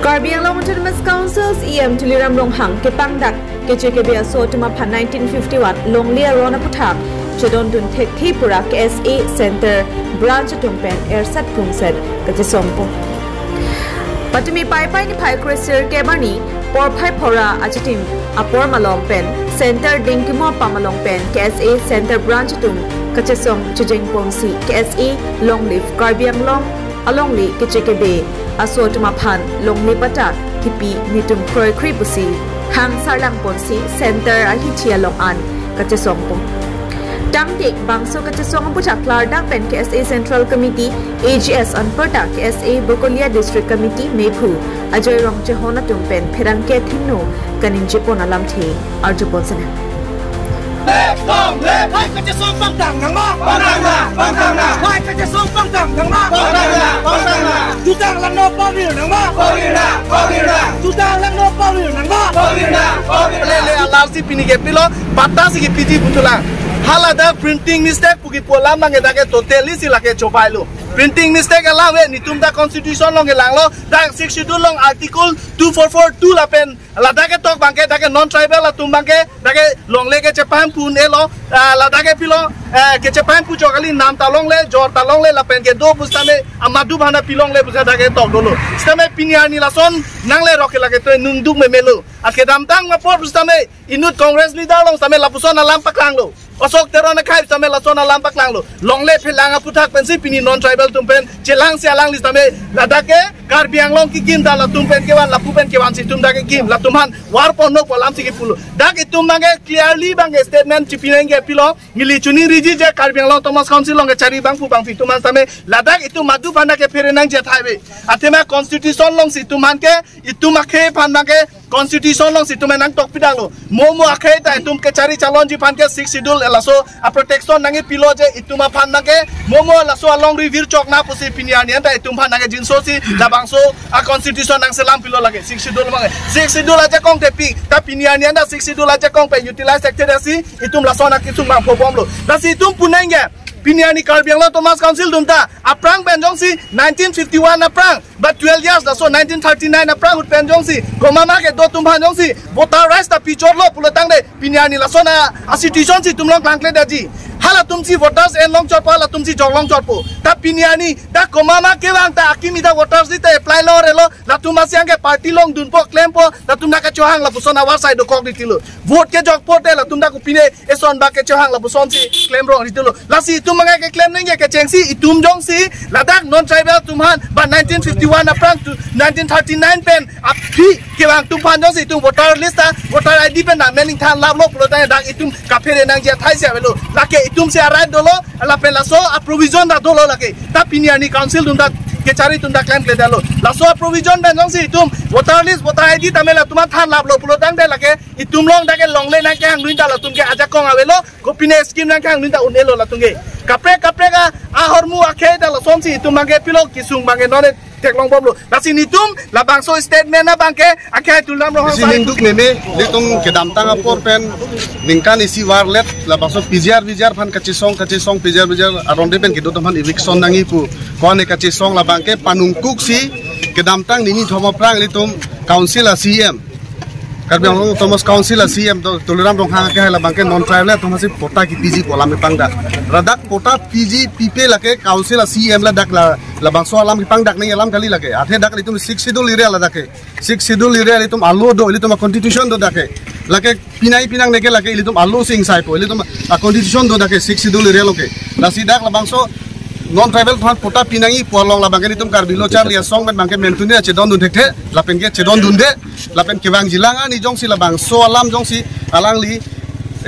Karbi Anglong Autonomous Council's EM Tuliram Longhang Kepangdak KJKB Asotuma Pan 1951 Longlia Rona Putak Chedon Dun Tek Tripura KSA Center Branch Tumpen Ersat Pungset Kajisompo Patumi Pai Pai ni Pai Krisir Kebani Por Pai Pora Achitim Apor Malongpen Center Dingkimo Pamalongpen KSA Center Branch Tum Kachesom Chijeng Pongsi KSA Longleaf Karbi Anglong Alongli KJKB Asotuma Pan Longli Pata Kipi Nitum Kroy Kribusi Hang Sarlang Ponsi Center Ahichia Longan Kachesompo Damdik Bangso Kachesong Putak Lardang Pen KSA Central Committee AGS Anperta KSA Bokolia District Committee Mepu Ajoy Rong Jehona Tumpen Perangke Thingno Kanin Jepon Alam The Arjuponsana Long live! Why could you so bang dang nang ma? Bang na! Why could you so bang dang nang ma? Bang na! Tutang lang no pawir nang ma? Pawir na! Tutang lang no pawir nang ma? Pawir na! Le alam si pinige pilo, bata si piji butulang. Halada printing mistake pugi pola mangeda ke totally sila ke chopailo. Printing mistake alam we nitum da constitution long elang lo, da 6 schedule long article 2442 la pen la da ke tok bangke da ke non tribal la tum bangke da ke long le ke Japan pun elo la da ke pilo ke Japan pu jokali nam talong le jor talong le la pen ke do bustame amadu bhana pilong le busa da ke tok dolo. Stame pinyani la son nang le roke la ke to nungduk me melo. Aske dam tang ma por bustame inut congress leader long stame la puson alam paklang lo. Osok terona kai stame la son alam paklang lo. Long le pelanga putak pensi pini non tribal tumpen jelang sialang li stame la da ke Karbi Anglong ki kim da la tumpen ke wan la pupen ke wan si tum da ke kim la tumhan war ponno kolam si ke pulu da ke tum bange clearly bange statement chipinenge pilo mili chuni riji je Karbi Anglong Thomas Council long ke chari bang pu bang fi tuman stame la da itu madu bana ke perenang je thaibe atema constitution long si tuman ke itu makhe pan bange constitution long si tumen nang tok pidang lo momo akhe ta tum ke chari chalon ji pan ke 6 schedule elaso a protection nangi pilo je itu ma pan bange momo laso along review chok na pusi pinian yan ta itu pan nange jinso si la bangso a constitution nang selam pilo lage 6 schedule bange 6 schedule aja kong te pi ta pinian yan da 6 schedule aja kong pe utilize sector si itum laso na kisung bang pobom lo da si itum punenge Piniani Karbi Anglong Thomas Council dumta aprang penjong si 1951 aprang but 12 years da so 1939 aprang ut penjong si komama ke do tumhan jong si voter rights ta pichor lo pulotang de piniani la sona a situation si tumlong klangkle daji hala tumsi voters en long chot pala tumsi jonglong chot po ta piniani ta komama ke wang ta akimi da voters di ta apply lo relo la tumasiang ke party long dun po claim po la tumna ka chohang la pusona war side kok ditilo vote ke jok po te la tumda ku pine eson ba ke chohang la puson si claim ro ditilo la si tum mga ke claim nenge ke chengsi itum jong si ladak non tribal tumhan ba 1951 aprang to 1939 pen api ke wang tumhan jong si tum voter list voter ID pen na mening than lab lo pro ta dak itum ka phere nang je thai sia velo la ke itum se right dolo la pen la so a provision da dolo la ke ta piniani council dum da ke chari tum da claim le dalo la so provision ben jong si itum voter list voter ID tamela tuma than lab lo pro tang de la ke itum long da ke long le na ke hang luin da la tum ke aja kong avelo ko pine scheme nang hang luin da unelo la tum ke kapre ka ahormu akhe da la som si itum mangke pilo kisung mangke none teklong bom lo la sini tum la bangso statement na bangke akhe tulam ro sini duk meme litung ke dam tang apor pen ningkan isi warlet la bangso pijar fan kachisong pijar aronde pen kido teman eviction nangi pu kone kachisong la bangke panungkuk si ke dam tang nini thomo prang litum council a CM Karbi Anglong Thomas Council a CM Tuliram Longhang ke la bangke non tribal Thomas pota ki PG kolam pangdak radak pota PG pipe lake council a CM la dak la bangso alam pangdak nei alam kali lake athe dak litum 6 schedule area la dake 6 schedule area litum allo do litum constitution do dake lake pinang neke lake litum allo sing sai po litum constitution do dake 6 schedule area loke la sidak la bangso non tribal thon pota pinangi polong la bangke litum Karbi lo char lia song ben bangke mentune chedon dun thekte la pen ke chedon dun de la pen ke wang jilanga ni jong si la bang so alam jong si alang li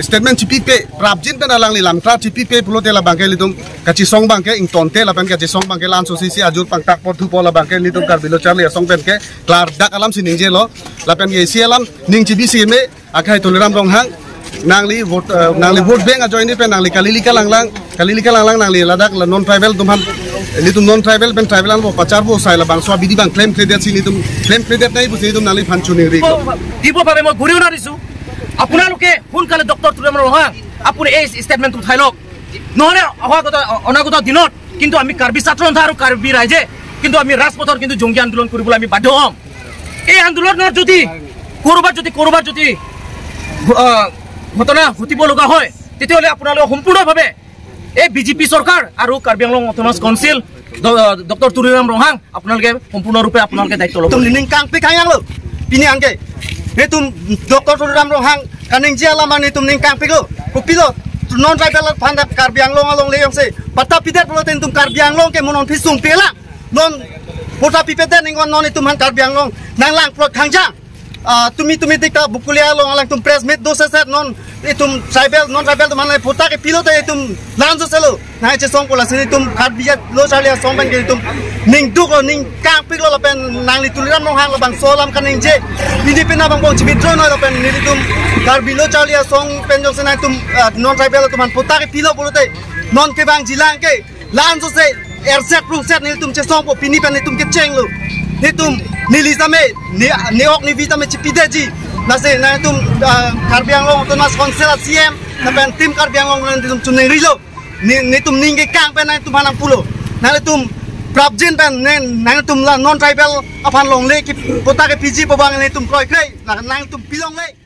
statement chipipe prabjin pen alang li lamtra chipipe pulote la bangke litum kachi song bangke ing tonte la pen kachi song bangke lan so si ajur pang tak por thu pola bangke litum Karbi lo char lia song pen ke klar dak alam si ningje lo la pen ge si alam ning chibi si me akai Tuliram Longhang nangli vote bank ajo ini pen nangli kalilika langlang nangli ladak la non tribal tumhan litum non tribal pen tribal an bo pachar bo sai la bangso bidi bang claim credit si litum claim credit nai busi litum nangli phanchuni ri dibo pare mo guri una risu apuna loke phun kale doctor Tuliram Longhang apune এই statement tu thailok নহলে অনাগত দিনত কিন্তু আমি কার্বি ছাত্র আৰু কার্বি রাইজে কিন্তু আমি রাজপথৰ কিন্তু জঙ্গী আন্দোলন কৰিবলৈ আমি বাধ্য হম এই আন্দোলনৰ যদি কৰবাত যদি ঘটনা ঘটিব লগা হয় তেতিয়াহ'লে আপোনালোকে সম্পূৰ্ণভাৱে এই বিজেপি চৰকাৰ আৰু Karbi Anglong autonomous council doctor Tuliram Ronghang আপোনালোকে সম্পূৰ্ণৰূপে আপোনালোকে দায়িত্ব ল'ব তুমি নিং কাং পে খাই আলো পিনি আনকে নে তুম ডক্টৰ তুলিৰাম ৰহাং কানিং জিয়া লামানি তুম নিং কাং পে গো কুপিলো non tribal phanda Karbi Anglong along leong se pata pitet protein tum Karbi Anglong ke monon pisung pela non pota pipeten ningon non itu man Karbi Anglong nang lang pro khangja tumi tikta bukulia long alang tum press meet dose set non itum tribal non tribal man pota ke pilot itum lanzo selo na che song pola sini tum Karbi lo chalia song ban ke itum ning duk lo ning kang pik lo pen nang li tuliram long hang lo bang solam kaning je ini pena bang bong chibit drone lo pen ni tum Karbi lo chalia song pen jong senai tum non tribal tu man pota ke pilot bolote non ke bang jilang ke lanzo se erset prung set ni tum che song po pini pen ni tum ke cheng lo ni tum ni lisame ni ok ni vitame chipideji nase na tum Karbi Anglong Autonomous Council CM na pen tim Karbi Anglong ni tum chuneng rilo ni tum ningge kang pen na tum hanang pulo na tum prabjin pen na tum la non tribal apan long le ki pota ke piji pobang ni tum kroi krei na tum pilong le